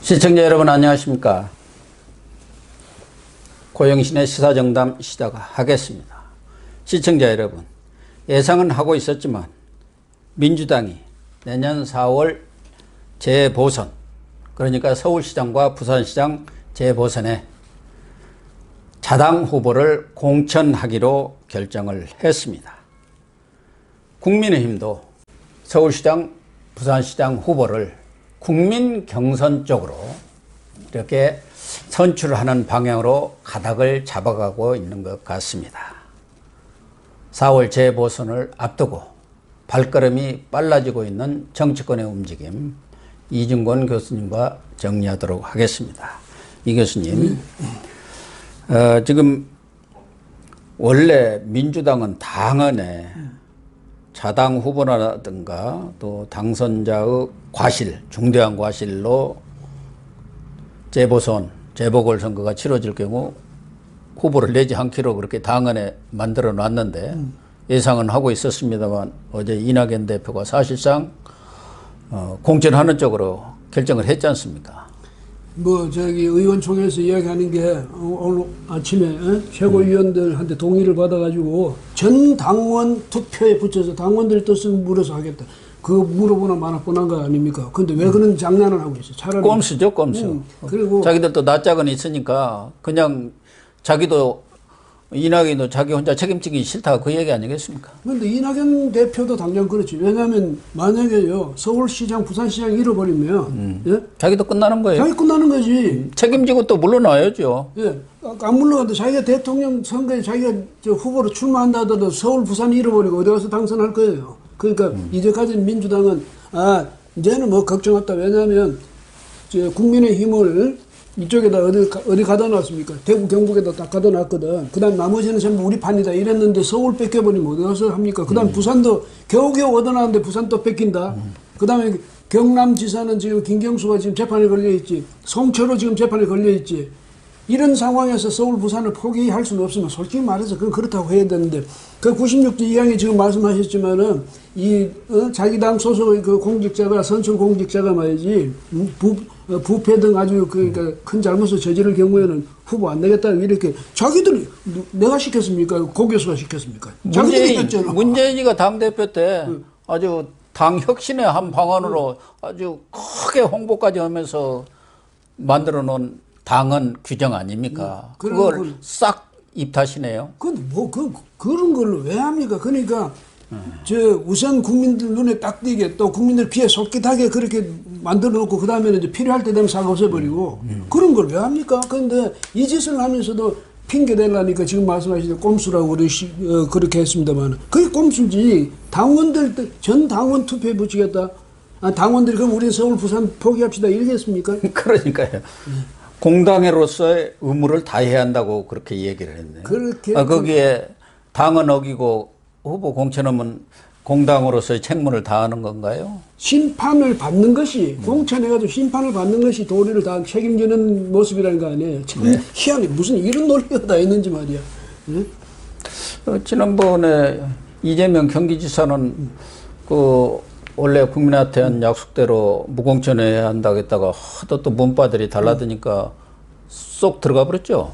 시청자 여러분 안녕하십니까. 고영신의 시사정담 시작하겠습니다. 시청자 여러분, 예상은 하고 있었지만 민주당이 내년 4월 재보선, 그러니까 서울시장과 부산시장 재보선에 자당 후보를 공천하기로 결정을 했습니다. 국민의힘도 서울시장, 부산시장 후보를 국민 경선 쪽으로 이렇게 선출하는 방향으로 가닥을 잡아가고 있는 것 같습니다. 4월 재보선을 앞두고 발걸음이 빨라지고 있는 정치권의 움직임, 이준권 교수님과 정리하도록 하겠습니다. 이 교수님, 지금 원래 민주당은 당헌에 자당 후보라든가 또 당선자의 과실, 중대한 과실로 재보선, 재보궐선거가 치러질 경우 후보를 내지 않기로 그렇게 당헌에 만들어 놨는데 예상은 하고 있었습니다만 어제 이낙연 대표가 사실상 공천하는 쪽으로 결정을 했지 않습니까? 의원총회에서 이야기하는 게 오늘 아침에 최고위원들한테 동의를 받아가지고 전 당원 투표에 붙여서 당원들의 뜻을 물어서 하겠다. 그거 물어보나 마나 뻔한 거 아닙니까? 근데 왜 그런 장난을 하고 있어? 차라리 꼼수죠, 꼼수. 그리고 자기들도 낯짝은 있으니까 그냥 자기도 이낙연도 자기 혼자 책임지기 싫다 그 얘기 아니겠습니까? 그런데 이낙연 대표도 당장 그렇지. 왜냐하면 만약에요 서울시장, 부산시장 잃어버리면 예? 자기도 끝나는 거예요. 자기 끝나는 거지. 책임지고 또 물러나야죠. 예, 안 물러가도 자기가 대통령 선거에 자기가 후보로 출마한다 하더라도 서울, 부산 잃어버리고 어디 가서 당선할 거예요. 그러니까 이제까지 민주당은 이제는 뭐 걱정 없다. 왜냐하면 국민의힘을 이쪽에다 어디 가다 놨습니까? 대구, 경북에다 딱 가다 놨거든. 그 다음 나머지는 전부 우리 판이다 이랬는데 서울 뺏겨버리면 어디 가서 합니까? 그 다음 부산도 겨우겨우 얻어놨는데 부산 또 뺏긴다. 그 다음에 경남지사는 지금 김경수가 지금 재판에 걸려있지. 송철호 지금 재판에 걸려있지. 이런 상황에서 서울, 부산을 포기할 수는 없으면 솔직히 말해서 그건 그렇다고 해야 되는데 그 96조 2항에 지금 말씀하셨지만은 자기 당 소속의 그 공직자가 선출 공직자가 말이지 부패 등 아주 그러니까 큰 잘못을 저지를 경우에는 후보 안 내겠다 이렇게 자기들이 내가 시켰습니까? 고 교수가 시켰습니까? 자기들이 했잖아. 문재인이가 당대표 때 아주 당 혁신의 한 방안으로 아주 크게 홍보까지 하면서 만들어 놓은 당헌 규정 아닙니까? 그걸 싹 입탓이네요. 그런 걸로 왜 합니까? 그러니까 우선 국민들 눈에 딱 띄게 또 국민들 귀에 솔깃하게 그렇게 만들어 놓고 그 다음에는 이제 필요할 때 되면 싹 없애버리고 그런 걸 왜 합니까? 그런데 이 짓을 하면서도 핑계 대려니까 지금 말씀하신 꼼수라고 그렇게 했습니다만 그게 꼼수지. 당원들 전 당원 투표에 붙이겠다. 당원들이 그럼 우리 서울 부산 포기합시다 이러겠습니까? 그러니까요. 공당으로서의 의무를 다해야 한다고 그렇게 얘기를 했네요. 거기에 당은 어기고 후보 공천하면 공당으로서의 책무를 다하는 건가요? 심판을 받는 것이 공천해가지고 심판을 받는 것이 도리를 다 책임지는 모습이라는 거 아니에요. 참 희한해. 무슨 이런 논리가 다 있는지 말이야. 네? 지난번에 이재명 경기지사는 원래 국민한테 한 약속대로 무공천해야 한다고 했다가 하도 또 문바들이 달라드니까 쏙 들어가 버렸죠.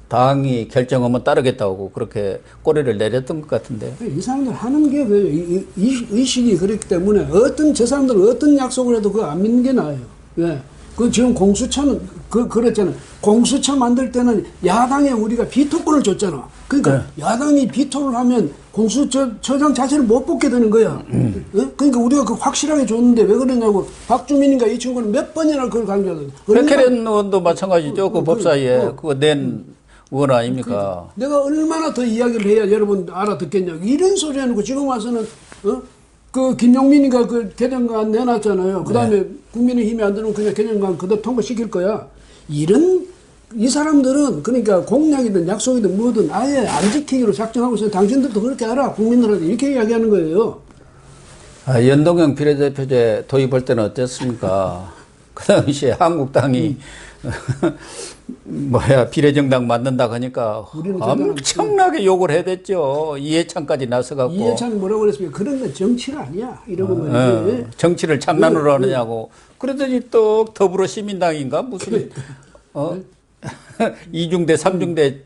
당이 결정하면 따르겠다고 그렇게 꼬리를 내렸던 것 같은데. 이 사람들 하는 게 의식이 그렇기 때문에 저 사람들은 어떤 약속을 해도 그거 안 믿는 게 나아요. 왜? 지금 공수처는 그랬잖아. 공수처 만들 때는 야당에 우리가 비토권을 줬잖아. 그러니까 야당이 비토를 하면 공수처장 자체를 못 뽑게 되는 거야. 그러니까 우리가 확실하게 줬는데 왜 그러냐고. 박주민인가 이 친구는 몇 번이나 그걸 강조하거든. 백혜련 의원도 마찬가지죠. 그 법사위에 그거 낸 의원 아닙니까? 내가 얼마나 더 이야기를 해야 여러분 알아듣겠냐고. 이런 소리 해놓고 지금 와서는 김용민이가 그 개정안 내놨잖아요. 그 다음에 국민의힘이 안 들으면 그냥 개정안 그대로 통과시킬 거야. 이 사람들은 그러니까 공약이든 약속이든 뭐든 아예 안 지키기로 작정하고 있어요. 당신들도 그렇게 알아. 국민들한테 이렇게 이야기하는 거예요. 연동형 비례대표제 도입할 때는 어땠습니까? 그 당시에 한국당이 비례정당 만든다 하니까 엄청나게 욕을 해댔죠. 이해찬까지 나서갖고. 이해찬 뭐라고 그랬습니까? 그런 건 정치가 아니야. 이러고 말이지. 정치를 장난으로 하느냐고. 그러더니 또 더불어시민당인가 무슨 이중대, 삼중대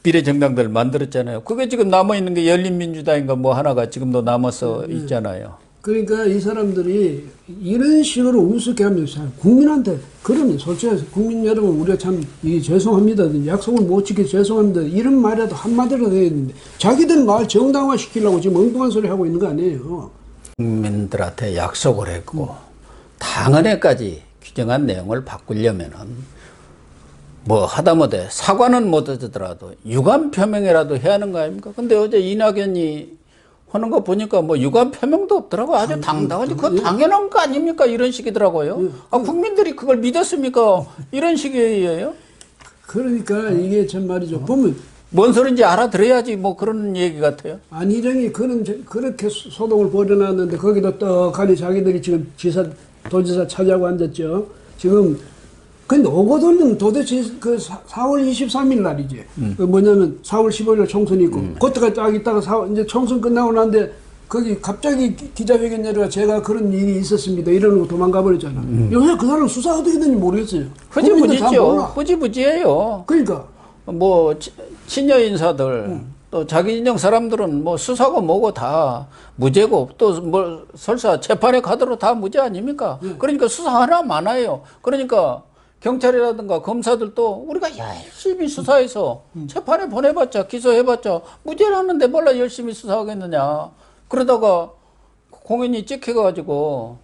비례정당들 만들었잖아요. 그게 지금 남아있는 게 열린민주당인가 뭐 하나가 지금도 남아서 있잖아요. 그러니까 이 사람들이 이런 식으로 우습게 하면 국민한테, 그러면 솔직히 국민 여러분, 우리가 참 죄송합니다. 약속을 못 지켜서 죄송합니다. 이런 말이라도 한마디라도 해야 되는데, 자기들 말 정당화 시키려고 지금 엉뚱한 소리 하고 있는 거 아니에요. 국민들한테 약속을 했고, 당헌에까지 규정한 내용을 바꾸려면은, 뭐 하다못해 사과는 못 하더라도 유감 표명이라도 해야 하는 거 아닙니까? 근데 어제 이낙연이 하는 거 보니까 뭐 유감 표명도 없더라고. 아주 당당하지. 그거 당연한 거 아닙니까? 이런 식이더라고요. 국민들이 그걸 믿었습니까? 이런 식이에요. 그러니까 이게 참 말이죠. 보면 뭔 소린지 알아들어야지 뭐 그런 얘기 같아요. 안희정이 그렇게 소동을 벌여놨는데 거기다 떡하니 자기들이 지금 도지사 차지하고 앉았죠. 지금 근데 오거돈은 도대체 그 4월 23일 날이지. 그 뭐냐면 4월 15일 총선이 있고, 그때까지 딱 있다가 이제 총선 끝나고 난데 거기 갑자기 기자회견 내려가 제가 그런 일이 있었습니다. 이러고 도망가 버렸잖아. 요새 그 사람 수사 어떻게 되는지 모르겠어요. 흐지부지죠. 흐지부지예요. 그러니까. 뭐 친여 인사들 또 자기 인정 사람들은 뭐 수사고 뭐고 다 무죄고 또 뭐 설사 재판에 가도록 다 무죄 아닙니까? 그러니까 수사 하나 많아요. 그러니까 경찰이라든가 검사들도 우리가 열심히 수사해서 재판에 보내봤자 기소해봤자 무죄라는데 몰라 열심히 수사하겠느냐. 그러다가 공연이 찍혀가지고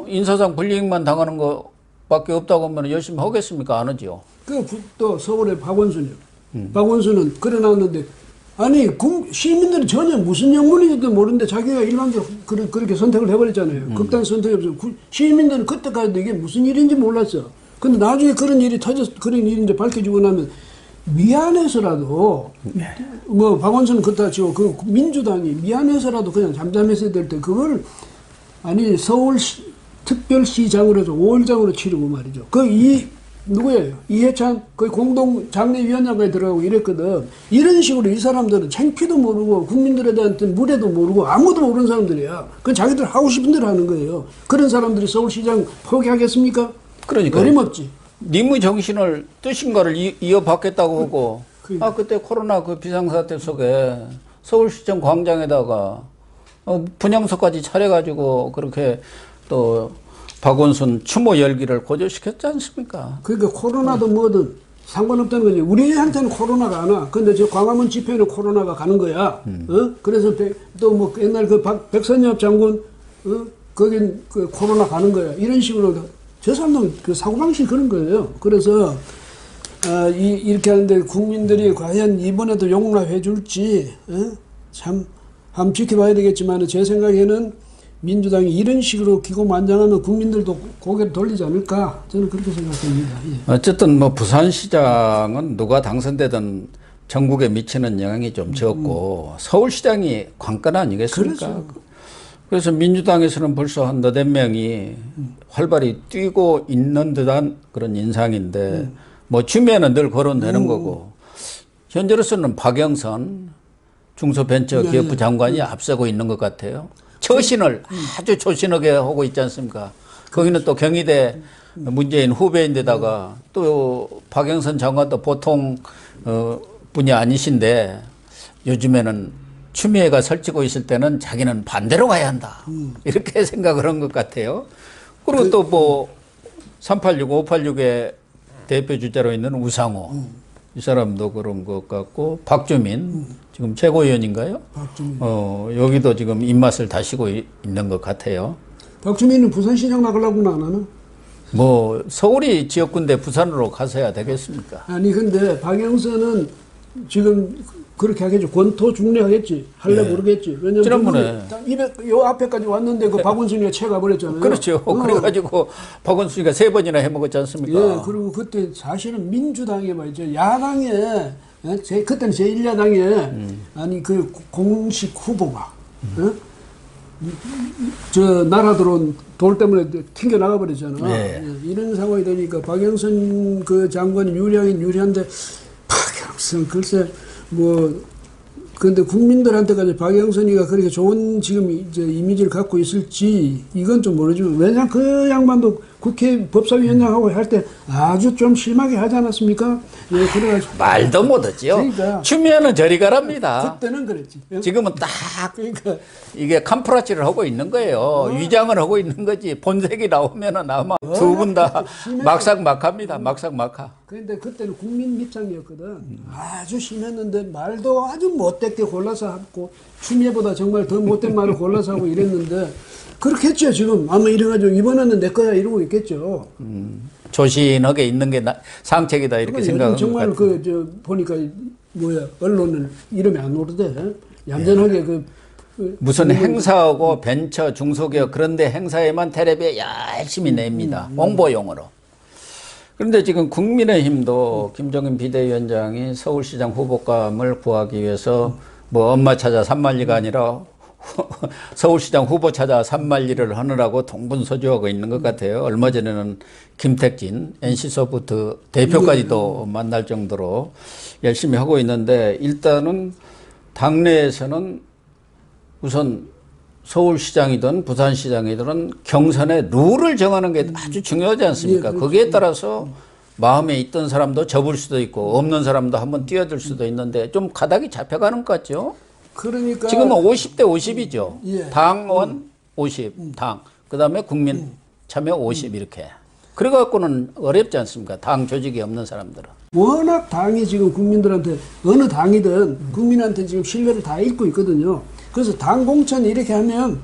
인사상 불이익만 당하는 것밖에 없다고 하면 열심히 하겠습니까? 안 하지요. 또 서울의 박원순이요. 박원순은 그래 나왔는데 아니 시민들이 전혀 무슨 영문인지도 모르는데 자기가 일방적으로 그렇게 선택을 해버렸잖아요. 극단 선택이 없어요. 시민들은 그때까지도 이게 무슨 일인지 몰랐어. 근데 나중에 그런 일이 그런 일이 이제 밝혀지고 나면 미안해서라도, 뭐, 박원순은 그렇다 치고, 그 민주당이 미안해서라도 그냥 잠잠했어야 될 때, 그걸, 아니, 특별시장으로 해서 5월장으로 치르고 말이죠. 누구예요? 이해찬, 거의 공동 장례위원장까지 들어가고 이랬거든. 이런 식으로 이 사람들은 창피도 모르고, 국민들에 대한 무례도 모르고, 아무도 모르는 사람들이야. 그건 자기들 하고 싶은 대로 하는 거예요. 그런 사람들이 서울시장 포기하겠습니까? 그러니까 어림없지. 님의 정신을 뜨신 거를 이어받겠다고 하고 그때 코로나 그 비상사태 속에 서울시청 광장에다가 분향소까지 차려가지고 그렇게 또 박원순 추모 열기를 고조시켰지 않습니까? 그러니까 코로나도 뭐든 상관없다는 거지. 우리한테는 코로나가 안 와. 근데 저 광화문 집회는 코로나가 가는 거야. 그래서 또 뭐 옛날 그 백선엽 장군 거긴 그 코로나 가는 거야. 이런 식으로 저 사람도 그 사고방식이 그런 거예요. 그래서, 이렇게 하는데 국민들이 과연 이번에도 용납해 줄지, 참, 한번 지켜봐야 되겠지만, 제 생각에는 민주당이 이런 식으로 기고만장하면 국민들도 고개를 돌리지 않을까, 저는 그렇게 생각합니다. 예. 어쨌든 뭐 부산시장은 누가 당선되든 전국에 미치는 영향이 좀 적고, 서울시장이 관건 아니겠습니까? 그렇죠. 그래서 민주당에서는 벌써 한 너댓 명이 활발히 뛰고 있는 듯한 그런 인상인데, 뭐 주면은 늘 거론되는 거고, 현재로서는 박영선 중소벤처기업부 장관이 앞서고 있는 것 같아요. 처신을 아주 조신하게 하고 있지 않습니까? 거기는 또 경희대 문재인 후배인데다가 또 박영선 장관도 보통 분이 아니신데 요즘에는 추미애가 설치고 있을 때는 자기는 반대로 가야 한다. 이렇게 생각을 한 것 같아요. 그리고 또 뭐 386, 586의 대표 주자로 있는 우상호. 이 사람도 그런 것 같고, 박주민. 지금 최고위원인가요? 박주민. 여기도 지금 입맛을 다시고 있는 것 같아요. 박주민은 부산시장 나가려고는 안 하나? 뭐, 서울이 지역군데 부산으로 가서야 되겠습니까? 아니, 근데 박영선은 지금 그렇게 하겠지. 권토 중례하겠지. 할래 모르겠지. 왜냐면 지난번에 요 앞에까지 왔는데 그 박원순이가 채가 버렸잖아요. 그렇죠. 그래가지고 박원순이가 3번이나 해먹었지 않습니까? 예, 그리고 그때 사실은 민주당에 말이죠. 야당에, 그때는 제1야당에, 아니 그 공식 후보가, 저 나라 들어온 돌 때문에 튕겨 나가 버리잖아. 네. 이런 상황이 되니까 박영선 그 장관이 유리하긴 유리한데 박영선 글쎄 뭐 근데 국민들한테까지 박영선이가 그렇게 좋은 지금 이제 이미지를 갖고 있을지 이건 좀 모르지만 왜냐 그 양반도 국회 법사위원장하고 할 때 아주 좀 심하게 하지 않았습니까? 예, 그래가지고 말도 못하지요. 그러니까. 추미애는 저리 가랍니다. 그때는 그랬지. 지금은 딱 그러니까 이게 캄프라치를 하고 있는 거예요. 위장을 하고 있는 거지. 본색이 나오면은 아마 두 분 다 막상막합니다. 막상막하. 그런데 그때는 국민 입장이었거든. 아주 심했는데 말도 아주 못되게 골라서 하고 추미애보다 정말 더 못된 말을 골라서 하고 이랬는데 그렇겠죠 지금. 아마 이래가지고 이번에는 내 거야 이러고 있겠죠. 조신하게 있는 게 상책이다 이렇게 생각하는 것 정말 같아요. 그 보니까 뭐야 언론을 이름이 안 오르대. 얌전하게 무슨 행사하고 벤처 중소기업 그런데 행사에만 텔레비에 열심히 냅니다. 홍보용으로. 그런데 지금 국민의힘도 김종인 비대위원장이 서울시장 후보감을 구하기 위해서 뭐 엄마 찾아 산만리가 아니라 서울시장 후보 찾아 산만리를 하느라고 동분서주하고 있는 것 같아요. 얼마 전에는 김택진 NC소프트 대표까지도 만날 정도로 열심히 하고 있는데 일단은 당내에서는 우선 서울시장이든 부산시장이든 경선의 룰을 정하는 게 아주 중요하지 않습니까? 거기에 따라서 마음에 있던 사람도 접을 수도 있고 없는 사람도 한번 뛰어들 수도 있는데 좀 가닥이 잡혀가는 것 같죠? 그러니까 지금은 50대 50이죠. 예. 당원 50, 당. 그 다음에 국민 참여 50 이렇게. 그래갖고는 어렵지 않습니까? 당 조직이 없는 사람들은. 워낙 당이 지금 국민들한테 어느 당이든 국민한테 지금 신뢰를 다 잃고 있거든요. 그래서 당 공천 이렇게 하면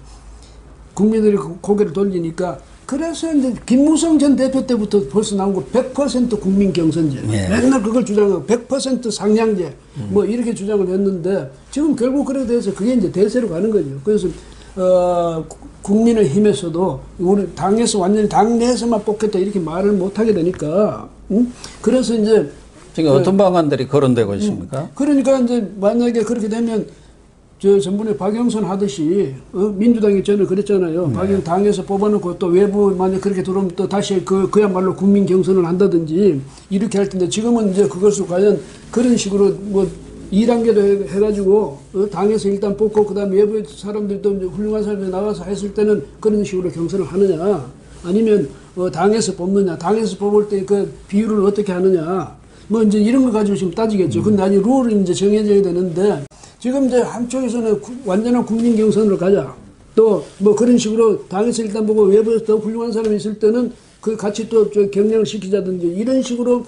국민들이 고개를 돌리니까 그래서 이제 김무성 전 대표 때부터 벌써 나온 거 100% 국민 경선제. 네. 맨날 그걸 주장하고 100% 상향제 뭐 이렇게 주장을 했는데 지금 결국 그래 돼서 그게 이제 대세로 가는 거죠. 그래서 국민의힘에서도 우리 당에서 완전히 당내에서만 뽑겠다 이렇게 말을 못 하게 되니까 그래서 이제 지금 어떤 방안들이 거론되고 있습니까? 그러니까 이제 만약에 그렇게 되면 저 전번에 박영선 하듯이 민주당이 전에 그랬잖아요. 당에서 뽑아놓고 또 외부 만약 그렇게 들어오면 또 다시 그야말로 국민 경선을 한다든지 이렇게 할 텐데 지금은 이제 그것을 과연 그런 식으로 뭐 2단계로 해가지고 당에서 일단 뽑고 그다음 외부 사람들도 이제 훌륭한 사람이 나와서 했을 때는 그런 식으로 경선을 하느냐 아니면 당에서 뽑느냐 당에서 뽑을 때 그 비율을 어떻게 하느냐 뭐 이제 이런 거 가지고 지금 따지겠죠. 근데 아직 룰이 이제 정해져야 되는데. 지금 이제 한쪽에서는 완전한 국민 경선으로 가자. 또 뭐 그런 식으로 당에서 일단 보고 외부에서 더 훌륭한 사람이 있을 때는 그 같이 또 경쟁을 시키자든지 이런 식으로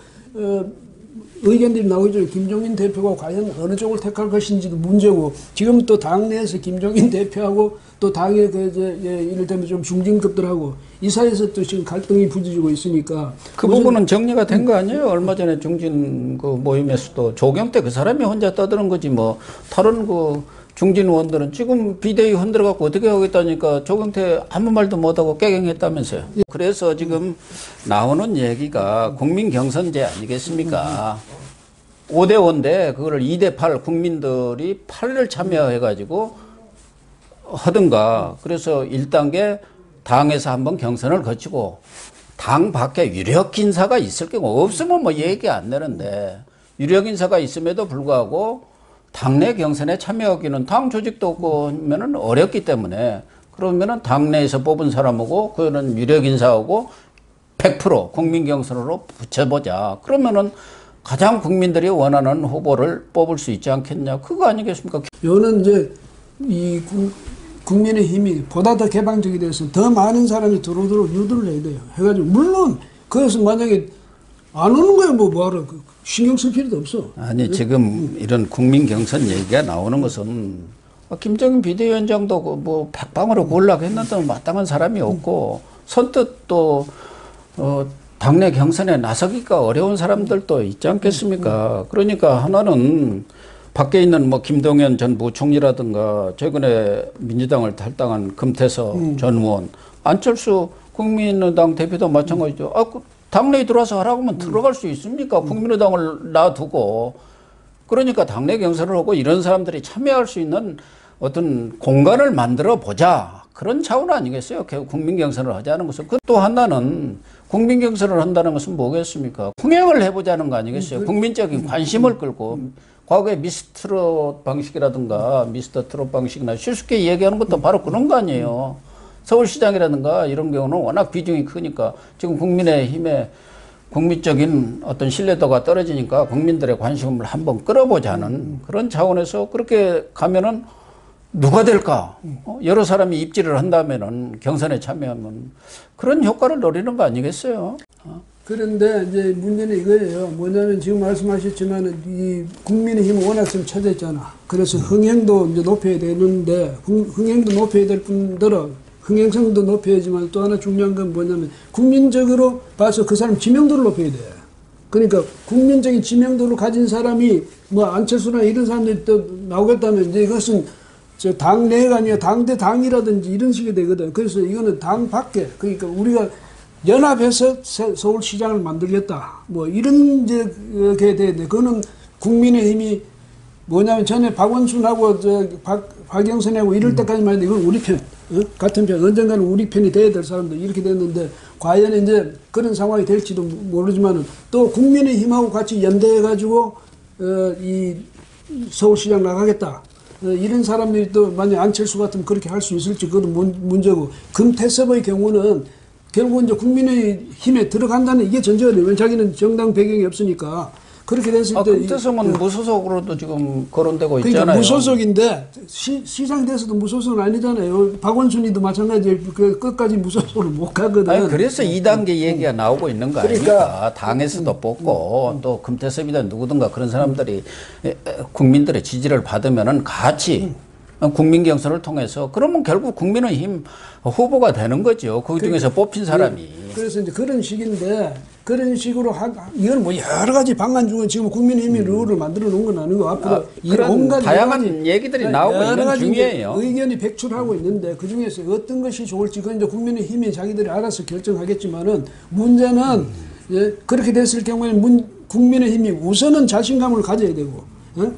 의견들이 나오죠. 김종인 대표가 과연 어느 쪽을 택할 것인지도 문제고 지금 또 당내에서 김종인 대표하고 또 당의 이를테면 좀 중진급들하고 이 사이에서 또 지금 갈등이 부딪히고 있으니까 그 부분은 정리가 된 거 아니에요? 얼마 전에 중진 그 모임에서도 조경태 그 사람이 혼자 떠드는 거지 뭐 다른 그 중진 의원들은 지금 비대위 흔들어 갖고 어떻게 하겠다니까 조경태 아무 말도 못하고 깨갱했다면서요. 그래서 지금 나오는 얘기가 국민 경선제 아니겠습니까? 5대 5인데 그거를 2대 8 국민들이 8을 참여해가지고 하든가. 그래서 1단계 당에서 한번 경선을 거치고 당 밖에 유력 인사가 있을 경우 없으면 뭐 얘기 안 되는데 유력 인사가 있음에도 불구하고 당내 경선에 참여하기는 당 조직도 없고 하면은 어렵기 때문에 그러면은 당내에서 뽑은 사람하고 그는 유력 인사하고 100% 국민 경선으로 붙여보자. 그러면은 가장 국민들이 원하는 후보를 뽑을 수 있지 않겠냐. 그거 아니겠습니까? 요는 이제 이 국민의 힘이 보다 더 개방적이 돼서 더 많은 사람이 들어오도록 유도를 해야 돼요. 해가지고 물론 그것은 만약에 안 오는 거야 뭐하러 신경 쓸 필요도 없어. 아니 지금 이런 국민 경선 얘기가 나오는 것은 김정인 비대위원장도 뭐 백방으로 구하려고 했는데 마땅한 사람이 없고 선뜻 또 당내 경선에 나서기가 어려운 사람들도 있지 않겠습니까? 그러니까 하나는 밖에 있는 뭐 김동연 전 부총리라든가 최근에 민주당을 탈당한 금태섭 전 의원, 안철수 국민의당 대표도 마찬가지죠. 당내에 들어와서 하라고 하면 들어갈 수 있습니까? 국민의당을 놔두고. 그러니까 당내 경선을 하고 이런 사람들이 참여할 수 있는 어떤 공간을 만들어 보자. 그런 차원 아니겠어요? 결국 국민 경선을 하자는 것은. 그 또 하나는 국민 경선을 한다는 것은 뭐겠습니까? 흥행을 해보자는 거 아니겠어요? 국민적인 관심을 끌고. 과거에 미스트롯 방식이라든가 미스터 트롯 방식이나 쉽게 얘기하는 것도 바로 그런 거 아니에요. 서울시장이라든가 이런 경우는 워낙 비중이 크니까 지금 국민의힘의 국민적인 어떤 신뢰도가 떨어지니까 국민들의 관심을 한번 끌어보자는 그런 차원에서 그렇게 가면은 누가 될까? 여러 사람이 입지를 한다면은 경선에 참여하면 그런 효과를 노리는 거 아니겠어요? 그런데 이제 문제는 이거예요. 뭐냐면 지금 말씀하셨지만 이 국민의힘은 워낙 좀 처졌잖아. 그래서 흥행도 이제 높여야 되는데 흥행도 높여야 될 뿐더러 흥행성도 높여야지만 또 하나 중요한 건 뭐냐면 국민적으로 봐서 그 사람 지명도를 높여야 돼. 그러니까 국민적인 지명도를 가진 사람이 뭐 안철수나 이런 사람들이 또 나오겠다면 이제 이것은 저 당내가 아니라 당대 당이라든지 이런 식이 되거든. 그래서 이거는 당 밖에 그러니까 우리가 연합해서 서울시장을 만들겠다. 뭐 이런 이제 게 되는데 그거는 국민의힘이 뭐냐면 전에 박원순하고 박영선하고 이럴 때까지만 해도 이건 우리 편, 같은 편, 언젠가는 우리 편이 돼야 될 사람들 이렇게 됐는데 과연 이제 그런 상황이 될지도 모르지만은 또 국민의힘하고 같이 연대해가지고 이 서울시장 나가겠다. 이런 사람들이 또 만약 안철수 같으면 그렇게 할 수 있을지 그것도 문제고 금태섭의 경우는 결국은 이제 국민의힘에 들어간다는 이게 전제가 돼요. 왜냐면 자기는 정당 배경이 없으니까. 그렇게 됐을 때. 금태섭은 무소속으로도 지금 거론되고 있잖아요. 그러니까 무소속인데 시장 돼서도 무소속은 아니잖아요. 박원순이도 마찬가지로 끝까지 무소속으로 못 가거든. 아니, 그래서 2단계 얘기가 나오고 있는 거 아닙니까? 그러니까, 당에서도 뽑고 또 금태섭이든 누구든가 그런 사람들이 국민들의 지지를 받으면은 같이 국민 경선을 통해서 그러면 결국 국민의힘 후보가 되는 거죠. 그 중에서 뽑힌 사람이. 그래서 이제 그런 식인데 그런 식으로 이건 뭐 여러 가지 방안 중에 지금 국민의힘이 룰을 만들어 놓은 건 아니고 앞으로 그런 다양한 얘기들이 나오고 있는 중이에요. 의견이 백출하고 있는데 그 중에서 어떤 것이 좋을지 그건 이제 국민의힘이 자기들이 알아서 결정하겠지만은 문제는 그렇게 됐을 경우에는 국민의힘이 우선은 자신감을 가져야 되고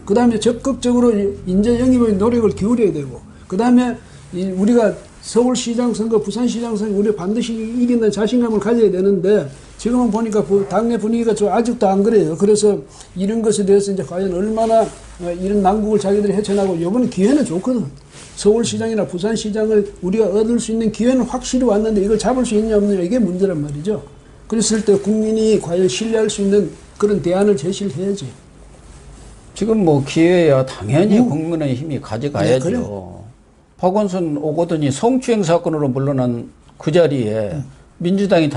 그 다음에 적극적으로 인재 영입의 노력을 기울여야 되고 그 다음에 우리가 서울시장 선거, 부산시장 선거 우리가 반드시 이긴다는 자신감을 가져야 되는데 지금은 보니까 당내 분위기가 좀 아직도 안 그래요. 그래서 이런 것에 대해서 이제 과연 얼마나 이런 난국을 자기들이 헤쳐나가고 이번 기회는 좋거든. 서울시장이나 부산시장을 우리가 얻을 수 있는 기회는 확실히 왔는데 이걸 잡을 수 있냐 없느냐 이게 문제란 말이죠. 그랬을 때 국민이 과연 신뢰할 수 있는 그런 대안을 제시를 해야지. 지금 뭐 기회야 당연히 국민의힘이 가져가야죠. 네, 그래. 박원순 오거든이 성추행 사건으로 물러난 그 자리에 민주당이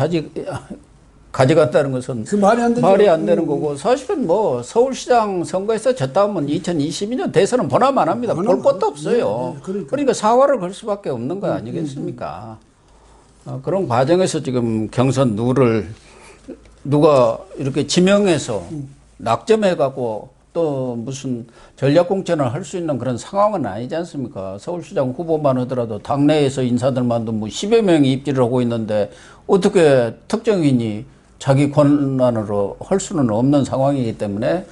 가져갔다는 것은 그 말이 안 되는 거고 사실은 뭐 서울시장 선거에서 졌다 하면 2022년 대선은 보나만 합니다. 볼 것도 없어요. 그러니까 사활을 걸 수밖에 없는 거 아니겠습니까? 그런 과정에서 지금 경선 룰을 누가 이렇게 지명해서 낙점해갖고 또 무슨 전략공천을 할 수 있는 그런 상황은 아니지 않습니까? 서울시장 후보만 하더라도 당내에서 인사들만도 뭐 10여 명이 입지를 하고 있는데 어떻게 특정인이 자기 권한으로 할 수는 없는 상황이기 때문에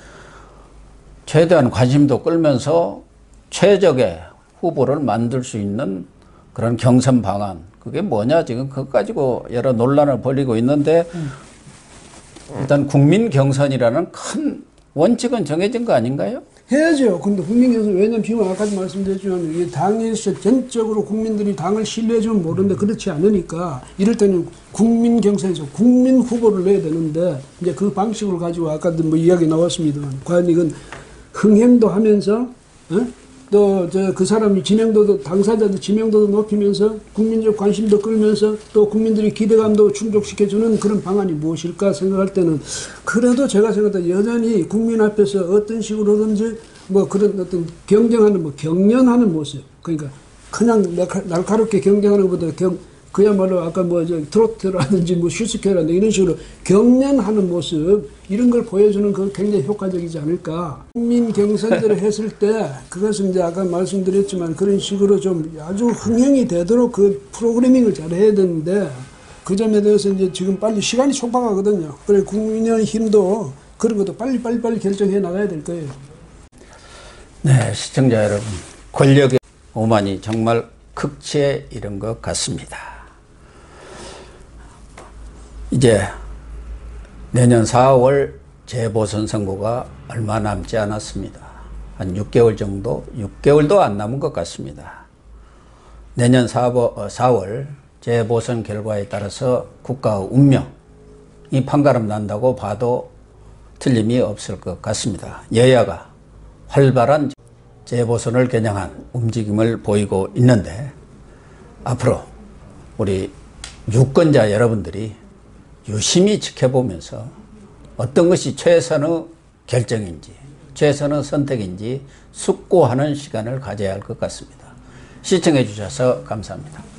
최대한 관심도 끌면서 최적의 후보를 만들 수 있는 그런 경선 방안. 그게 뭐냐 지금 그거 가지고 여러 논란을 벌이고 있는데 일단 국민 경선이라는 큰 원칙은 정해진 거 아닌가요? 해야죠. 근데 국민경선, 왜냐면 지금 아까도 말씀드렸지만, 이게 당에서 전적으로 국민들이 당을 신뢰해주면 모르는데 그렇지 않으니까, 이럴 때는 국민경선에서 국민 후보를 내야 되는데, 이제 그 방식을 가지고 아까도 뭐 이야기 나왔습니다만, 과연 이건 흥행도 하면서, 또 그 사람이 지명도도 당사자도 지명도도 높이면서 국민적 관심도 끌면서 또 국민들이 기대감도 충족시켜주는 그런 방안이 무엇일까 생각할 때는 그래도 제가 생각할 때 여전히 국민 앞에서 어떤 식으로든지 뭐 그런 어떤 경쟁하는 뭐 경련하는 모습 그러니까 그냥 날카롭게 경쟁하는 것보다 그야말로 아까 뭐 트로트라든지 뭐 슈스케라든지 이런 식으로 경련하는 모습 이런 걸 보여주는 그 굉장히 효과적이지 않을까. 국민 경선들을 했을 때 그것은 이제 아까 말씀드렸지만 그런 식으로 좀 아주 흥행이 되도록 그 프로그래밍을 잘 해야 되는데 그 점에 대해서 이제 지금 빨리 시간이 촉박하거든요. 그래 국민의힘도 그런 것도 빨리 결정해 나가야 될 거예요. 네, 시청자 여러분. 권력의 오만이 정말 극치에 이른 것 같습니다. 이제 내년 4월 재보선 선거가 얼마 남지 않았습니다. 한 6개월 정도, 6개월도 안 남은 것 같습니다. 내년 4월 재보선 결과에 따라서 국가의 운명이 판가름 난다고 봐도 틀림이 없을 것 같습니다. 여야가 활발한 재보선을 겨냥한 움직임을 보이고 있는데 앞으로 우리 유권자 여러분들이 유심히 지켜보면서 어떤 것이 최선의 결정인지 최선의 선택인지 숙고하는 시간을 가져야 할 것 같습니다. 시청해 주셔서 감사합니다.